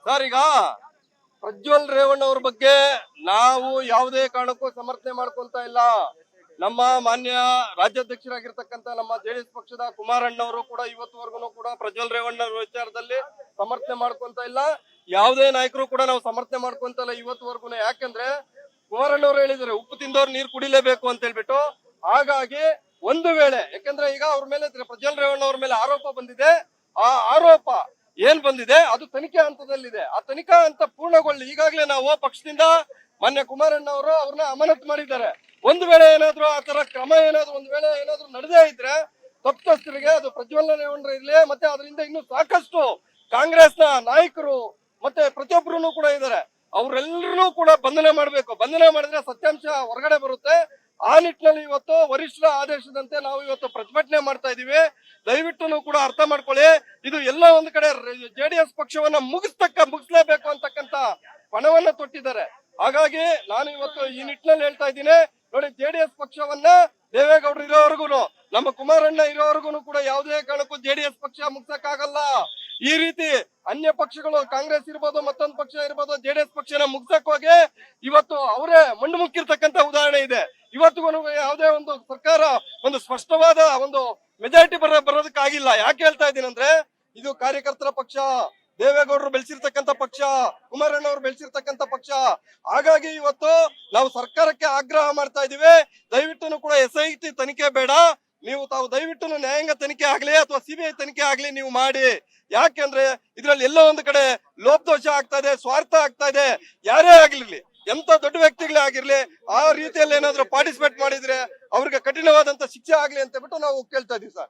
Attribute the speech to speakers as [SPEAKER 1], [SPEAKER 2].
[SPEAKER 1] Sir, ಈಗ ಪ್ರಜ್ವಲ್ ರೇವಣ್ಣ ಅವ್ರ ಬಗ್ಗೆ ನಾವು ಯಾವುದೇ ಕಾರಣಕ್ಕೂ ಸಮರ್ಥನೆ ಮಾಡ್ಕೊಂತ ಇಲ್ಲ. ನಮ್ಮ ಮಾನ್ಯ ರಾಜ್ಯಾಧ್ಯಕ್ಷರಾಗಿರ್ತಕ್ಕಂಥ ನಮ್ಮ ಜೆಡಿಎಸ್ ಪಕ್ಷದ ಕುಮಾರಣ್ಣವರು ಕೂಡ ಇವತ್ತುವರೆಗೂ ಕೂಡ ಪ್ರಜ್ವಲ್ ರೇವಣ್ಣ ವಿಚಾರದಲ್ಲಿ ಸಮರ್ಥನೆ ಮಾಡ್ಕೊಂತ ಇಲ್ಲ. ಯಾವುದೇ ನಾಯಕರು ಕೂಡ ನಾವು ಸಮರ್ಥನೆ ಮಾಡ್ಕೊಂತ ಇಲ್ಲ ಇವತ್ತುವರೆಗೂ. ಯಾಕಂದ್ರೆ ಕುಮಾರಣ್ಣವ್ರು ಹೇಳಿದ್ರೆ ಉಪ್ಪು ತಿಂದವ್ರು ನೀರು ಕುಡಿಲೇಬೇಕು ಅಂತ ಹೇಳ್ಬಿಟ್ಟು. ಹಾಗಾಗಿ ಒಂದು ವೇಳೆ ಯಾಕಂದ್ರೆ ಈಗ ಅವ್ರ ಮೇಲೆ ಪ್ರಜ್ವಲ್ ರೇವಣ್ಣ ಅವ್ರ ಮೇಲೆ ಆರೋಪ ಬಂದಿದೆ. ಆ ಆರೋಪ ಏನ್ ಬಂದಿದೆ ಅದು ತನಿಖೆ ಹಂತದಲ್ಲಿದೆ. ಆ ತನಿಖಾ ಹಂತ ಪೂರ್ಣಗೊಳ್ಳಿ. ಈಗಾಗಲೇ ನಾವು ಪಕ್ಷದಿಂದ ಮಾನ್ಯ ಕುಮಾರಣ್ಣ ಅವರು ಅವ್ರನ್ನ ಅಮಾನತು ಮಾಡಿದ್ದಾರೆ. ಒಂದು ವೇಳೆ ಏನಾದ್ರು ಆ ತರ ಕ್ರಮ ಏನಾದ್ರು ಒಂದು ವೇಳೆ ಏನಾದ್ರು ನಡೆದೇ ಇದ್ರೆ ತಪ್ಪಿತಸ್ಥರಿಗೆ ಅದು ಪ್ರಜ್ವಲ್ ರೇವಣ್ಣ ಇರ್ಲಿ, ಮತ್ತೆ ಅದರಿಂದ ಇನ್ನು ಸಾಕಷ್ಟು ಕಾಂಗ್ರೆಸ್ನ ನಾಯಕರು ಮತ್ತೆ ಪ್ರತಿಯೊಬ್ಬರು ಕೂಡ ಇದ್ದಾರೆ. ಅವರೆಲ್ಲರೂ ಕೂಡ ಬಂಧನ ಮಾಡ್ಬೇಕು. ಬಂಧನ ಮಾಡಿದ್ರೆ ಸತ್ಯಾಂಶ ಹೊರಗಡೆ ಬರುತ್ತೆ. ಆ ನಿಟ್ಟಿನಲ್ಲಿ ಇವತ್ತು ವರಿಷ್ಠರ ಆದೇಶದಂತೆ ನಾವು ಇವತ್ತು ಪ್ರತಿಭಟನೆ ಮಾಡ್ತಾ ಇದೀವಿ. ದಯವಿಟ್ಟು ಕೂಡ ಅರ್ಥ ಮಾಡ್ಕೊಳ್ಳಿ. ಇದು ಎಲ್ಲ ಒಂದು ಕಡೆ ಜೆಡಿಎಸ್ ಪಕ್ಷವನ್ನ ಮುಗಿಸ್ಲೇಬೇಕು ಅಂತಕ್ಕಂತ ಪಣವನ್ನ ತೊಟ್ಟಿದ್ದಾರೆ. ಹಾಗಾಗಿ ನಾನು ಇವತ್ತು ಈ ನಿಟ್ಟಿನಲ್ಲಿ ಹೇಳ್ತಾ ಇದ್ದೀನಿ, ನೋಡಿ, ಜೆಡಿಎಸ್ ಪಕ್ಷವನ್ನ ದೇವೇಗೌಡರು ಇರೋವರೆಗೂ ನಮ್ಮ ಕುಮಾರಣ್ಣ ಇರೋವರೆಗೂ ಕೂಡ ಯಾವುದೇ ಕಾರಣಕ್ಕೂ ಜೆಡಿಎಸ್ ಪಕ್ಷ ಮುಗ್ಸಕ್ಕಾಗಲ್ಲ. ಈ ರೀತಿ ಅನ್ಯ ಪಕ್ಷಗಳು ಕಾಂಗ್ರೆಸ್ ಇರ್ಬೋದು, ಮತ್ತೊಂದು ಪಕ್ಷ ಇರ್ಬೋದು, ಜೆಡಿಎಸ್ ಪಕ್ಷನ ಮುಗ್ಸಕ್ ಹೋಗಿ ಇವತ್ತು ಅವರೇ ಮಣ್ಣು ಮುಕ್ಕಿರ್ತಕ್ಕಂತ ಉದಾಹರಣೆ ಇದೆ. ಇವತ್ತಿಗೂ ಯಾವುದೇ ಒಂದು ಸರ್ಕಾರ ಒಂದು ಸ್ಪಷ್ಟವಾದ ಒಂದು ಮೆಜಾರಿಟಿ ಬರೋದಕ್ಕಾಗಿಲ್ಲ. ಯಾಕೆ ಹೇಳ್ತಾ ಇದ್ದೀನಿ ಅಂದ್ರೆ, ಇದು ಕಾರ್ಯಕರ್ತರ ಪಕ್ಷ, ದೇವೇಗೌಡರು ಬೆಳೆಸಿರ್ತಕ್ಕಂಥ ಪಕ್ಷ, ಕುಮಾರಣ್ಣ ಅವರು ಬೆಳೆಸಿರ್ತಕ್ಕಂಥ ಪಕ್ಷ. ಹಾಗಾಗಿ ಇವತ್ತು ನಾವು ಸರ್ಕಾರಕ್ಕೆ ಆಗ್ರಹ ಮಾಡ್ತಾ ಇದೀವಿ, ದಯವಿಟ್ಟು ಕೂಡ SIT ತನಿಖೆ ಬೇಡ, ತಾವು ದಯವಿಟ್ಟು ನ್ಯಾಯಾಂಗ ತನಿಖೆ ಆಗ್ಲಿ ಅಥವಾ CBI ತನಿಖೆ ಆಗ್ಲಿ ನೀವು ಮಾಡಿ. ಯಾಕೆಂದ್ರೆ ಇದ್ರಲ್ಲಿ ಎಲ್ಲೋ ಒಂದು ಕಡೆ ಲೋಪದೋಷ ಆಗ್ತಾ ಇದೆ, ಸ್ವಾರ್ಥ ಆಗ್ತಾ ಇದೆ. ಯಾರೇ ಆಗಿರ್ಲಿ, ಎಂತ ದೊಡ್ಡ ವ್ಯಕ್ತಿಗಳೇ ಆಗಿರ್ಲಿ, ಆ ರೀತಿಯಲ್ಲಿ ಏನಾದ್ರು ಪಾರ್ಟಿಸಿಪೇಟ್ ಮಾಡಿದ್ರೆ ಅವ್ರಿಗೆ ಕಠಿಣವಾದಂತ ಶಿಕ್ಷೆ ಆಗ್ಲಿ ಅಂತ ಬಿಟ್ಟು ನಾವು ಕೇಳ್ತಾ ಇದೀವಿ ಸರ್.